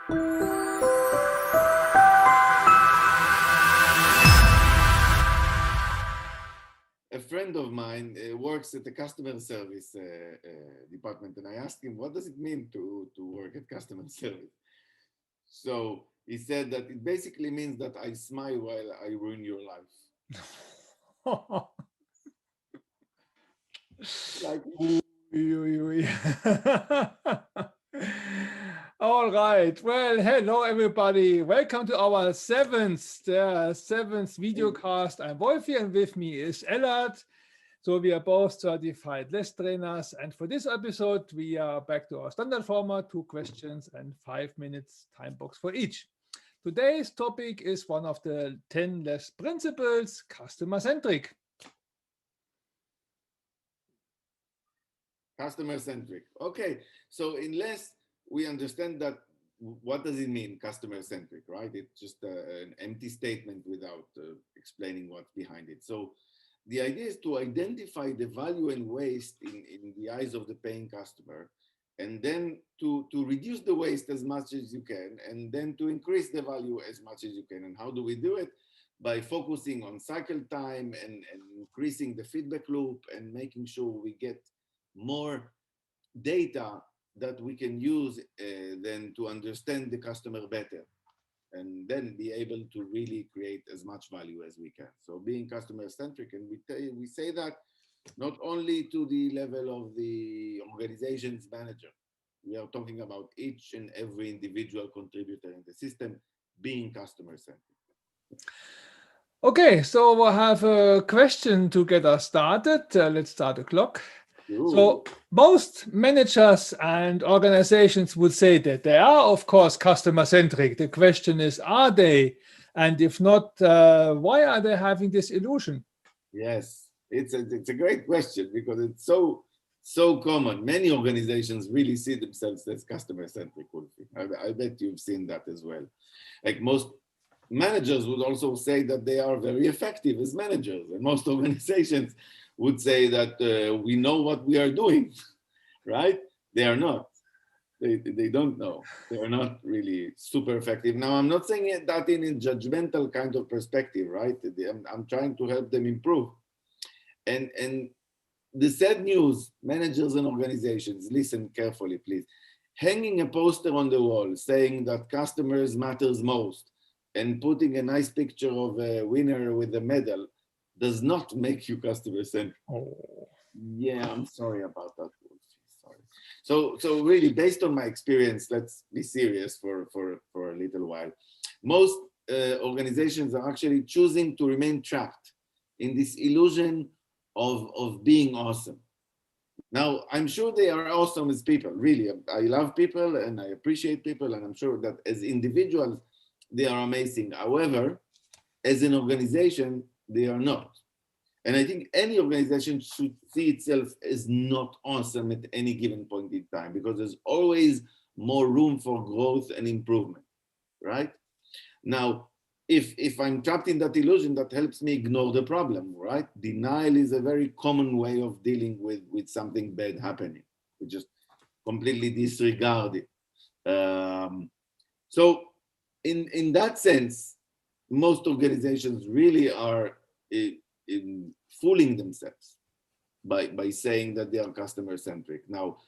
A friend of mine works at the customer service department, and I asked him, what does it mean to work at customer service? So he said that it basically means that I smile while I ruin your life. Like, All right. Well, hello everybody. Welcome to our seventh video cast. I'm Wolfi, and with me is Elad. So we are both certified LeSS trainers, and for this episode, we are back to our standard format: 2 questions and 5 minutes time box for each. Today's topic is one of the 10 LeSS principles: customer centric. Customer centric. Okay, so in LeSS, we understand that what does it mean, customer centric, right? It's just an empty statement without explaining what's behind it. So the idea is to identify the value and waste in the eyes of the paying customer, and then to reduce the waste as much as you can, and then to increase the value as much as you can. And how do we do it? By focusing on cycle time and increasing the feedback loop and making sure we get more data that we can use then to understand the customer better, and then be able to really create as much value as we can. So being customer centric, and we say that not only to the level of the organization's manager, we are talking about each and every individual contributor in the system being customer centric. Okay, so we'll have a question to get us started. Let's start the clock. Ooh. So most managers and organizations would say that they are, of course, customer-centric. The question is, are they? And if not, why are they having this illusion? Yes, it's a great question, because it's so common. Many organizations really see themselves as customer-centric, Wolfi. I bet you've seen that as well. Like, most managers would also say that they are very effective as managers, and most organizations would say that we know what we are doing, right? They are not. They don't know. They are not really super effective. Now, I'm not saying that in a judgmental kind of perspective, right? I'm trying to help them improve. And the sad news, managers and organizations, listen carefully, please. Hanging a poster on the wall saying that customers matters most and putting a nice picture of a winner with a medal does not make you customer centric. Oh. Yeah, I'm sorry about that. Sorry. So really, based on my experience, let's be serious for a little while. Most organizations are actually choosing to remain trapped in this illusion of being awesome. Now, I'm sure they are awesome as people, really. I love people and I appreciate people, and I'm sure that as individuals, they are amazing. However, as an organization, they are not. And I think any organization should see itself as not awesome at any given point in time, because there's always more room for growth and improvement, right? Now, if I'm trapped in that illusion, that helps me ignore the problem, right? Denial is a very common way of dealing with something bad happening. We just completely disregard it. So in that sense, most organizations really are in fooling themselves by saying that they are customer centric. Now,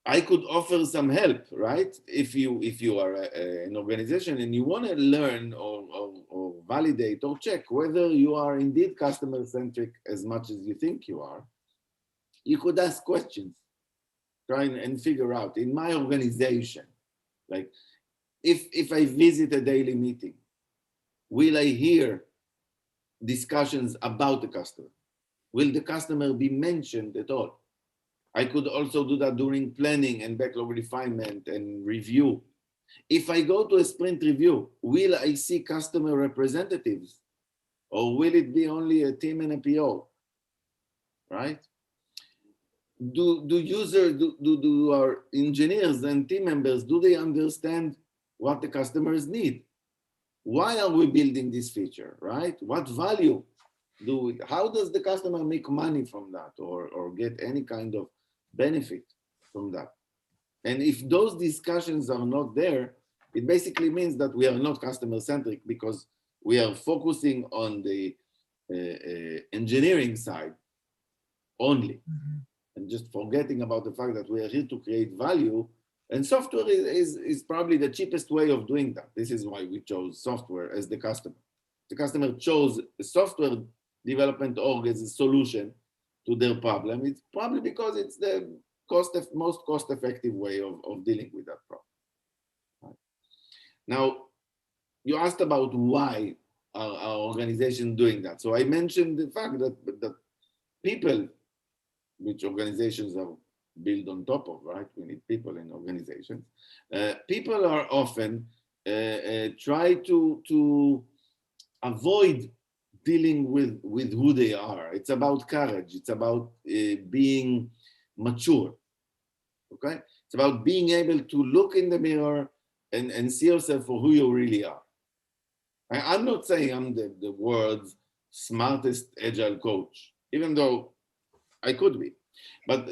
I could offer some help, right? If you are an organization and you want to learn or validate or check whether you are indeed customer centric as much as you think you are, you could ask questions, try and figure out, in my organization, like, if I visit a daily meeting, will I hear discussions about the customer? Will the customer be mentioned at all? I could also do that during planning and backlog refinement and review. If I go to a sprint review, will I see customer representatives, or will it be only a team and a PO, right? Do our engineers and team members, do they understand what the customers need? Why are we building this feature, right? What value how does the customer make money from that, or get any kind of benefit from that? And if those discussions are not there, it basically means that we are not customer-centric because we are focusing on the engineering side only, and just forgetting about the fact that we are here to create value. And software is probably the cheapest way of doing that. This is why we chose software as the customer. The customer chose a software development org as a solution to their problem. It's probably because it's the most cost-effective way of dealing with that problem. Right. Now, you asked about why our organization doing that. So I mentioned the fact that people, which organizations are built on top of, right? We need people in organizations. People are often try to avoid dealing with who they are. It's about courage. It's about being mature. Okay, it's about being able to look in the mirror and see yourself for who you really are. I'm not saying I'm the world's smartest agile coach, even though I could be, but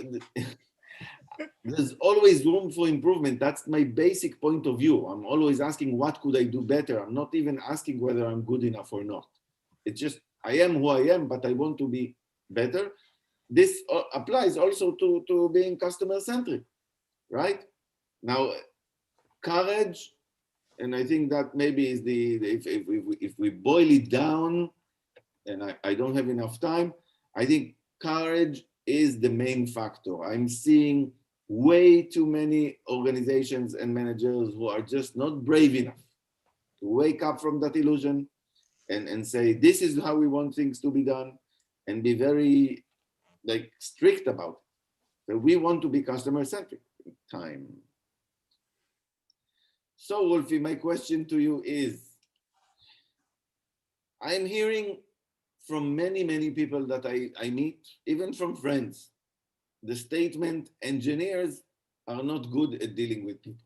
there's always room for improvement. That's my basic point of view. I'm always asking, what could I do better? I'm not even asking whether I'm good enough or not. It's just, I am who I am, but I want to be better. This applies also to being customer-centric, right? Now, courage, and I think that maybe is if we boil it down, and I don't have enough time, I think courage is the main factor. I'm seeing way too many organizations and managers who are just not brave enough to wake up from that illusion and say, this is how we want things to be done, and be very strict about it. So we want to be customer-centric. Time. So Wolfi, my question to you is, I'm hearing from many people that I meet, even from friends, the statement, engineers are not good at dealing with people.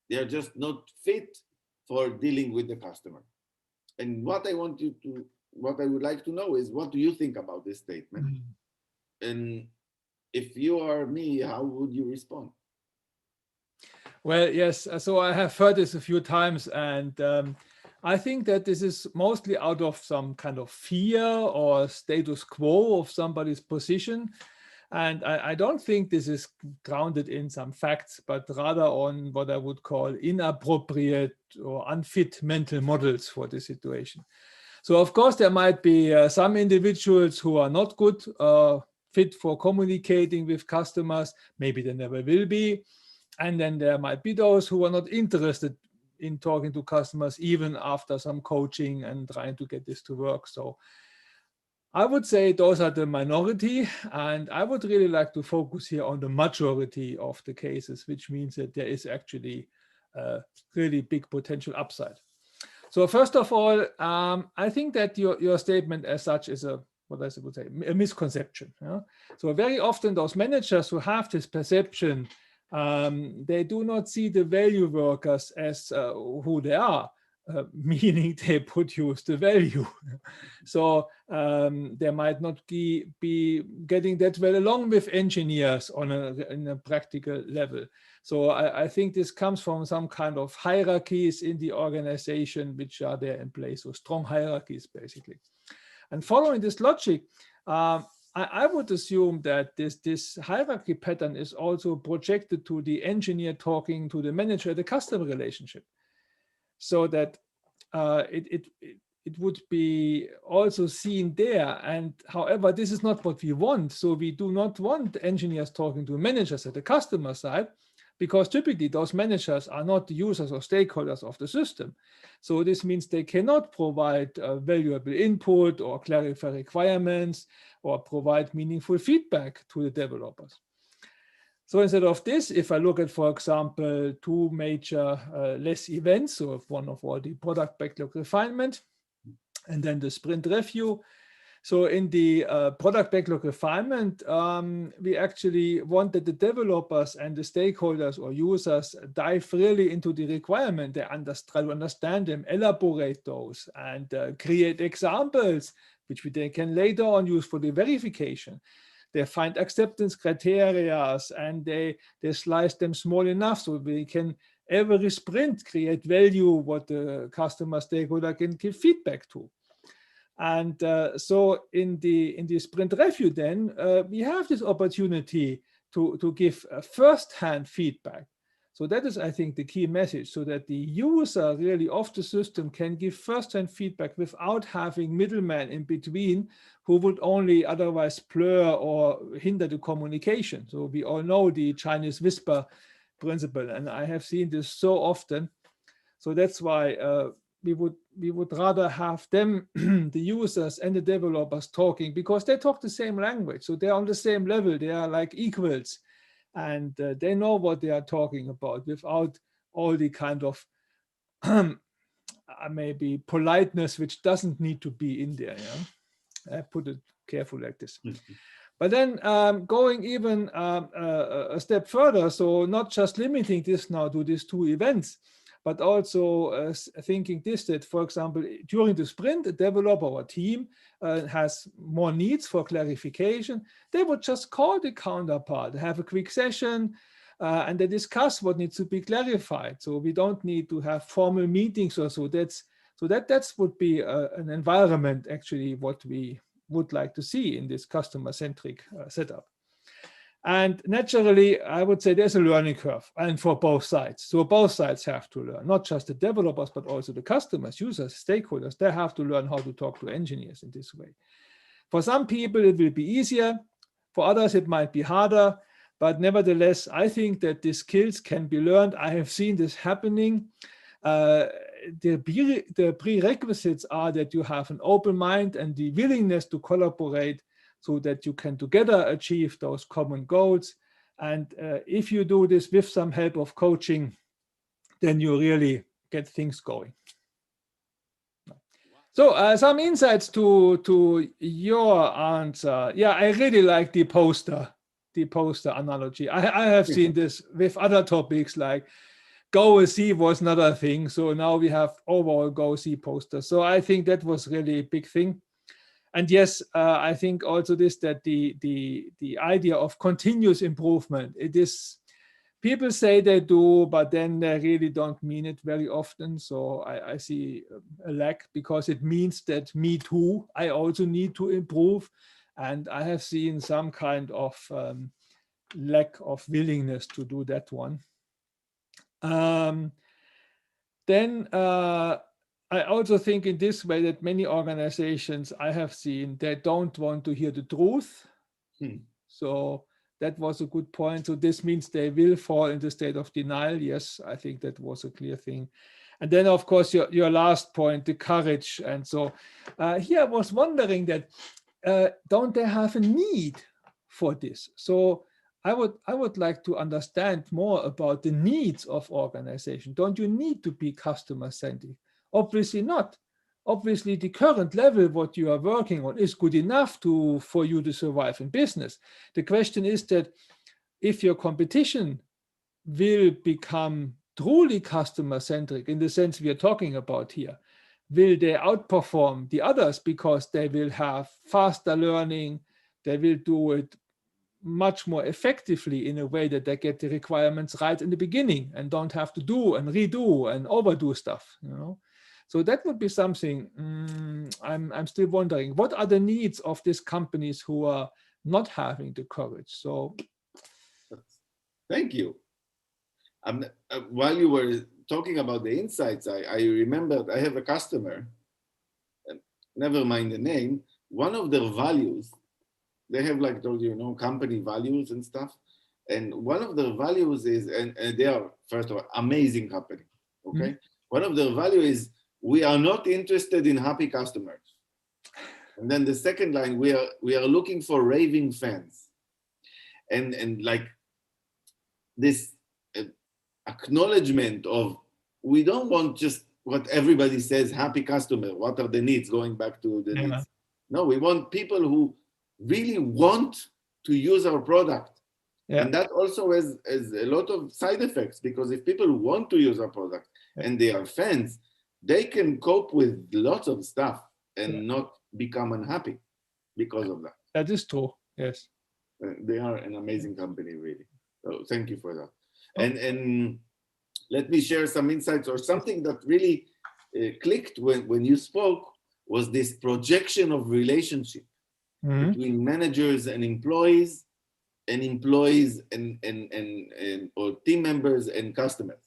They are just not fit for dealing with the customer. And what I would like to know is, what do you think about this statement? And if you are me, how would you respond? Well, yes, so I have heard this a few times, and I think that this is mostly out of some kind of fear or status quo of somebody's position. And I don't think this is grounded in some facts, but rather on what I would call inappropriate or unfit mental models for the situation. So of course, there might be some individuals who are not good, fit for communicating with customers. Maybe they never will be. And then there might be those who are not interested in talking to customers, even after some coaching and trying to get this to work. So I would say those are the minority, and I would really like to focus here on the majority of the cases, which means that there is actually a really big potential upside. So first of all, I think that your statement as such is a misconception. Yeah? So very often those managers who have this perception, they do not see the value workers as who they are. Meaning they produce the value. So they might not be getting that well along with engineers on in a practical level. So I think this comes from some kind of hierarchies in the organization which are there in place, so strong hierarchies basically. And following this logic, I would assume that this hierarchy pattern is also projected to the engineer talking to the manager, the customer relationship. So that it would be also seen there. And however, this is not what we want. So we do not want engineers talking to managers at the customer side, because typically those managers are not the users or stakeholders of the system. So this means they cannot provide valuable input or clarify requirements or provide meaningful feedback to the developers. So instead of this, if I look at, for example, two major LeSS events, so one of all the product backlog refinement and then the sprint review. So in the product backlog refinement, we actually want that the developers and the stakeholders or users dive really into the requirement. They try to understand them, elaborate those, and create examples, which we then can later on use for the verification. they find acceptance criteria, and they slice them small enough so we can every sprint create value what the customer stakeholder can give feedback to. And so in the sprint review, then we have this opportunity to give first-hand feedback. So that is, I think, the key message, so that the user really of the system can give first-hand feedback without having middlemen in between who would only otherwise blur or hinder the communication. So we all know the Chinese whisper principle, and I have seen this so often. So that's why we would rather have them, the users and the developers, talking, because they talk the same language. So they're on the same level. They are like equals, and they know what they are talking about without all the kind of maybe politeness which doesn't need to be in there. Yeah? I put it carefully like this. But then going even a step further, so not just limiting this now to these 2 events, but also thinking this, that, for example, during the sprint, a developer or team has more needs for clarification. They would just call the counterpart, have a quick session, and they discuss what needs to be clarified. So we don't need to have formal meetings or so. That would be an environment, actually, what we would like to see in this customer-centric setup. And naturally, I would say there's a learning curve, and for both sides. So both sides have to learn, not just the developers, but also the customers, users, stakeholders. They have to learn how to talk to engineers in this way. For some people, it will be easier. For others, it might be harder. But nevertheless, I think that these skills can be learned. I have seen this happening. The prerequisites are that you have an open mind and the willingness to collaborate, so that you can together achieve those common goals. And if you do this with some help of coaching, then you really get things going. So some insights to your answer. Yeah, I really like the poster analogy. I have seen this with other topics, like Go See was not a thing. So now we have overall Go See posters. So I think that was really a big thing. And yes, I think also this, that the idea of continuous improvement, it is, people say they do, but then they really don't mean it very often. So I see a lack, because it means that me too, I also need to improve. And I have seen some kind of lack of willingness to do that one. Then I also think in this way that many organizations I have seen, they don't want to hear the truth. So that was a good point. So this means they will fall in the state of denial. Yes, I think that was a clear thing. And then, of course, your last point, the courage. And so here I was wondering that don't they have a need for this? So I would like to understand more about the needs of organization. Don't you need to be customer-centric? Obviously not. Obviously, the current level what you are working on is good enough for you to survive in business. The question is that if your competition will become truly customer-centric in the sense we are talking about here, will they outperform the others because they will have faster learning, they will do it much more effectively in a way that they get the requirements right in the beginning and don't have to do and redo and overdo stuff, you know. So that would be something I'm still wondering. What are the needs of these companies who are not having the courage? So, thank you. While you were talking about the insights, I remembered I have a customer, never mind the name, one of their values, they have, like I told you, company values and stuff. And one of their values is, and they are, first of all, amazing company, okay? One of their values is, we are not interested in happy customers. And then the second line, we are looking for raving fans. And like this acknowledgement of, we don't want just what everybody says, happy customer, what are the needs, going back to the needs. No, we want people who really want to use our product. And that also has a lot of side effects, because if people want to use our product and they are fans, they can cope with lots of stuff and not become unhappy because of that. That is true, yes. They are an amazing company, really. So thank you for that. And let me share some insights or something that really clicked when you spoke was this projection of relationship between managers and employees and or team members and customers.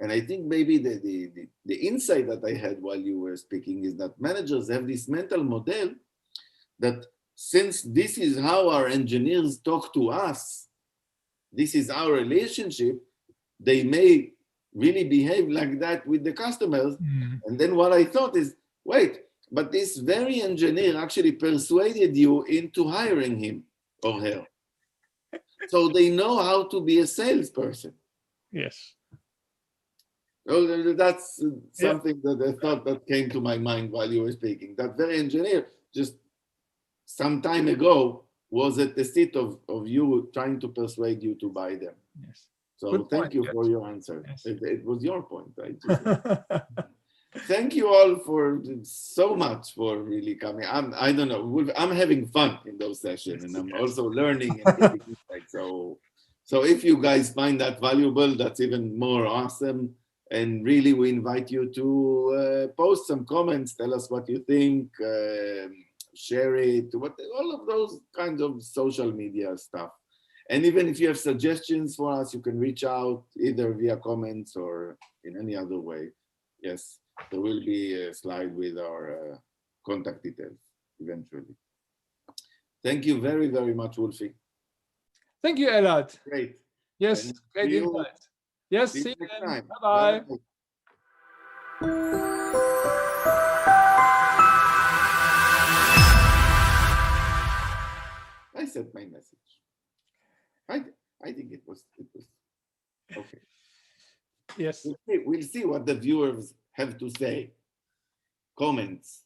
And I think maybe the insight that I had while you were speaking is that managers have this mental model that since this is how our engineers talk to us, this is our relationship, they may really behave like that with the customers. And then what I thought is, wait, but this very engineer actually persuaded you into hiring him or her. So they know how to be a salesperson. Yes. Well, that's something that I thought that came to my mind while you were speaking. That very engineer just some time ago was at the seat of you trying to persuade you to buy them. Yes. So Good thank point, you yes. for your answer. Yes. It was your point, right? Thank you all for so much for really coming. I don't know. I'm having fun in those sessions, and I'm also learning and getting insight. So if you guys find that valuable, that's even more awesome. And really, we invite you to post some comments, tell us what you think, share it, all of those kinds of social media stuff. And even if you have suggestions for us, you can reach out either via comments or in any other way. Yes, there will be a slide with our contact details eventually. Thank you very, very much, Wolfi. Thank you, Elad. Great. Yes, And great see you- insight. Yes, see you see you next then. time. Bye-bye. Bye. I sent my message. I think it was okay. Yes. We'll see what the viewers have to say. Comments.